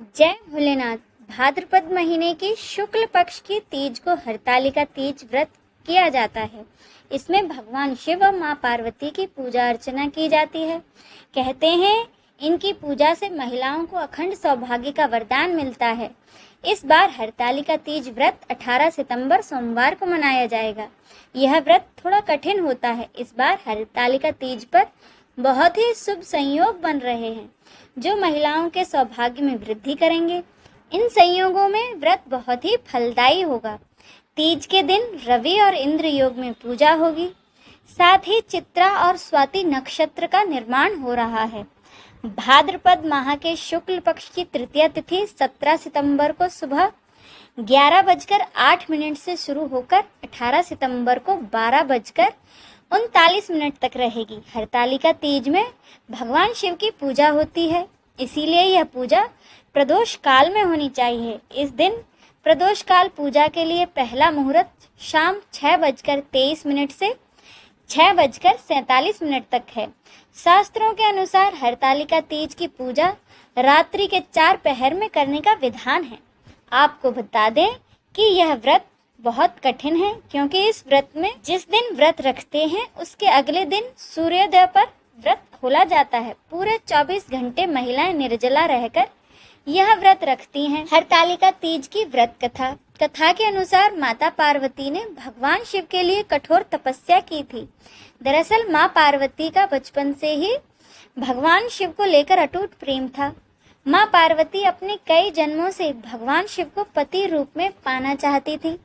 जय भोलेनाथ। भाद्रपद महीने की शुक्ल पक्ष की तीज को हरतालिका तीज व्रत किया जाता है। इसमें भगवान शिव और मां पार्वती की पूजा अर्चना की जाती है। कहते हैं इनकी पूजा से महिलाओं को अखंड सौभाग्य का वरदान मिलता है। इस बार हरतालिका तीज व्रत 18 सितंबर सोमवार को मनाया जाएगा। यह व्रत थोड़ा कठिन होता है। इस बार हरतालिका तीज पर बहुत ही शुभ संयोग बन रहे हैं जो महिलाओं के सौभाग्य में वृद्धि करेंगे। इन संयोगों में व्रत बहुत ही फलदायी होगा। तीज के दिन रवि और इंद्र योग में पूजा होगी। साथ ही चित्रा और स्वाति नक्षत्र का निर्माण हो रहा है। भाद्रपद माह के शुक्ल पक्ष की तृतीया तिथि 17 सितंबर को सुबह 11:08 से शुरू होकर 18 सितंबर को 12:39 तक रहेगी। हरतालिका तीज में भगवान शिव की पूजा होती है, इसीलिए यह पूजा प्रदोष काल में होनी चाहिए। इस दिन प्रदोष काल पूजा के लिए पहला मुहूर्त शाम 6:23 से 6:47 तक है। शास्त्रों के अनुसार हरतालिका तीज की पूजा रात्रि के 4 पहर में करने का विधान है। आपको बता दें कि यह व्रत बहुत कठिन है, क्योंकि इस व्रत में जिस दिन व्रत रखते हैं उसके अगले दिन सूर्योदय पर व्रत खोला जाता है। पूरे 24 घंटे महिलाएं निर्जला रहकर यह व्रत रखती हैं। हरतालिका तीज की व्रत कथा के अनुसार माता पार्वती ने भगवान शिव के लिए कठोर तपस्या की थी। दरअसल माँ पार्वती का बचपन से ही भगवान शिव को लेकर अटूट प्रेम था। माँ पार्वती अपने कई जन्मों से भगवान शिव को पति रूप में पाना चाहती थी।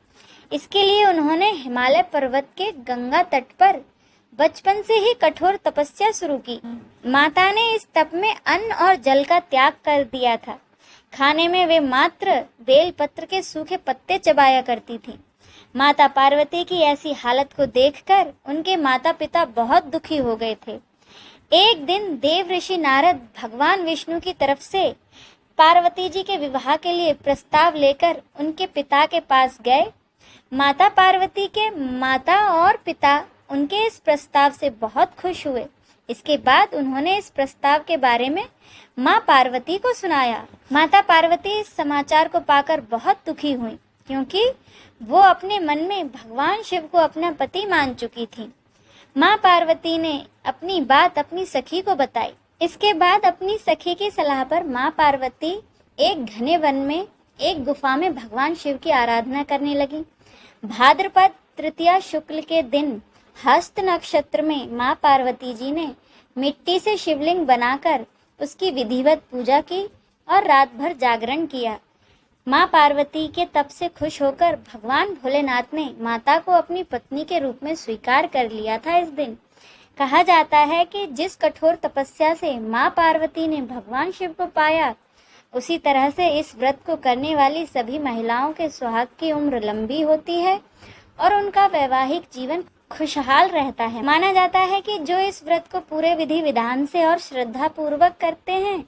इसके लिए उन्होंने हिमालय पर्वत के गंगा तट पर बचपन से ही कठोर तपस्या शुरू की। माता ने इस तप में अन्न और जल का त्याग कर दिया था। खाने में वे मात्र बेलपत्र के सूखे पत्ते चबाया करती थी। माता पार्वती की ऐसी हालत को देखकर उनके माता पिता बहुत दुखी हो गए थे। एक दिन देव ऋषि नारद भगवान विष्णु की तरफ से पार्वती जी के विवाह के लिए प्रस्ताव लेकर उनके पिता के पास गए। माता पार्वती के माता और पिता उनके इस प्रस्ताव से बहुत खुश हुए। इसके बाद उन्होंने इस प्रस्ताव के बारे में माँ पार्वती को सुनाया। माता पार्वती इस समाचार को पाकर बहुत दुखी हुई, क्योंकि वो अपने मन में भगवान शिव को अपना पति मान चुकी थी। माँ पार्वती ने अपनी बात अपनी सखी को बताई। इसके बाद अपनी सखी की सलाह पर माँ पार्वती एक घने वन में एक गुफा में भगवान शिव की आराधना करने लगी। भाद्रपद तृतीया शुक्ल के दिन हस्त नक्षत्र में माँ पार्वती जी ने मिट्टी से शिवलिंग बनाकर उसकी विधिवत पूजा की और रात भर जागरण किया। माँ पार्वती के तप से खुश होकर भगवान भोलेनाथ ने माता को अपनी पत्नी के रूप में स्वीकार कर लिया था। इस दिन कहा जाता है कि जिस कठोर तपस्या से माँ पार्वती ने भगवान शिव को पाया, उसी तरह से इस व्रत को करने वाली सभी महिलाओं के सुहाग की उम्र लंबी होती है और उनका वैवाहिक जीवन खुशहाल रहता है। माना जाता है कि जो इस व्रत को पूरे विधि विधान से और श्रद्धा पूर्वक करते हैं,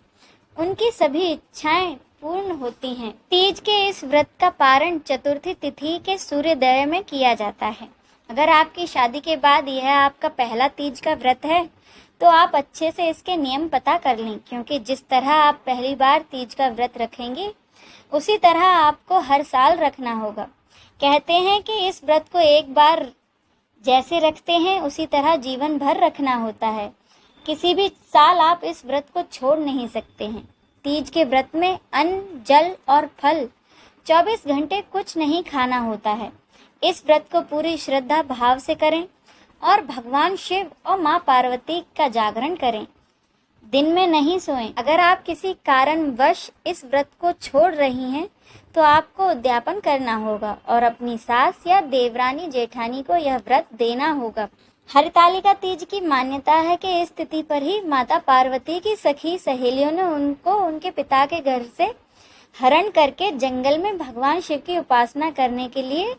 उनकी सभी इच्छाएं पूर्ण होती हैं। तीज के इस व्रत का पारण चतुर्थी तिथि के सूर्योदय में किया जाता है। अगर आपकी शादी के बाद यह आपका पहला तीज का व्रत है तो आप अच्छे से इसके नियम पता कर लें, क्योंकि जिस तरह आप पहली बार तीज का व्रत रखेंगे उसी तरह आपको हर साल रखना होगा। कहते हैं कि इस व्रत को एक बार जैसे रखते हैं उसी तरह जीवन भर रखना होता है। किसी भी साल आप इस व्रत को छोड़ नहीं सकते हैं। तीज के व्रत में अन्न, जल और फल 24 घंटे कुछ नहीं खाना होता है। इस व्रत को पूरी श्रद्धा भाव से करें और भगवान शिव और माँ पार्वती का जागरण करें। दिन में नहीं सोएं। अगर आप किसी कारणवश इस व्रत को छोड़ रही हैं तो आपको उद्यापन करना होगा और अपनी सास या देवरानी जेठानी को यह व्रत देना होगा। हरतालिका तीज की मान्यता है कि इस तिथि पर ही माता पार्वती की सखी सहेलियों ने उनको उनके पिता के घर से हरण करके जंगल में भगवान शिव की उपासना करने के लिए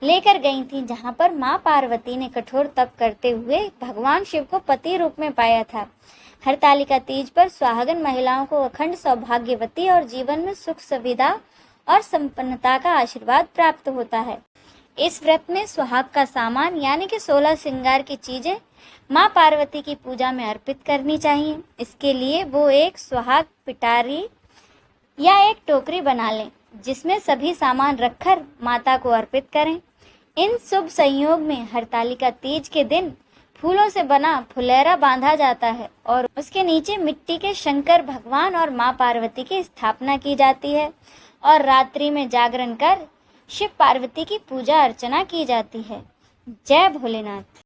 लेकर गई थी, जहां पर माँ पार्वती ने कठोर तप करते हुए भगवान शिव को पति रूप में पाया था। हरतालिका तीज पर सुहागन महिलाओं को अखंड सौभाग्यवती और जीवन में सुख सुविधा और संपन्नता का आशीर्वाद प्राप्त होता है। इस व्रत में सुहाग का सामान यानी कि 16 श्रृंगार की चीजें माँ पार्वती की पूजा में अर्पित करनी चाहिए। इसके लिए वो एक सुहाग पिटारी या एक टोकरी बना लें जिसमें सभी सामान रखकर माता को अर्पित करें। इन शुभ संयोग में हरतालिका तीज के दिन फूलों से बना फुलेरा बांधा जाता है और उसके नीचे मिट्टी के शंकर भगवान और मां पार्वती की स्थापना की जाती है और रात्रि में जागरण कर शिव पार्वती की पूजा अर्चना की जाती है। जय भोलेनाथ।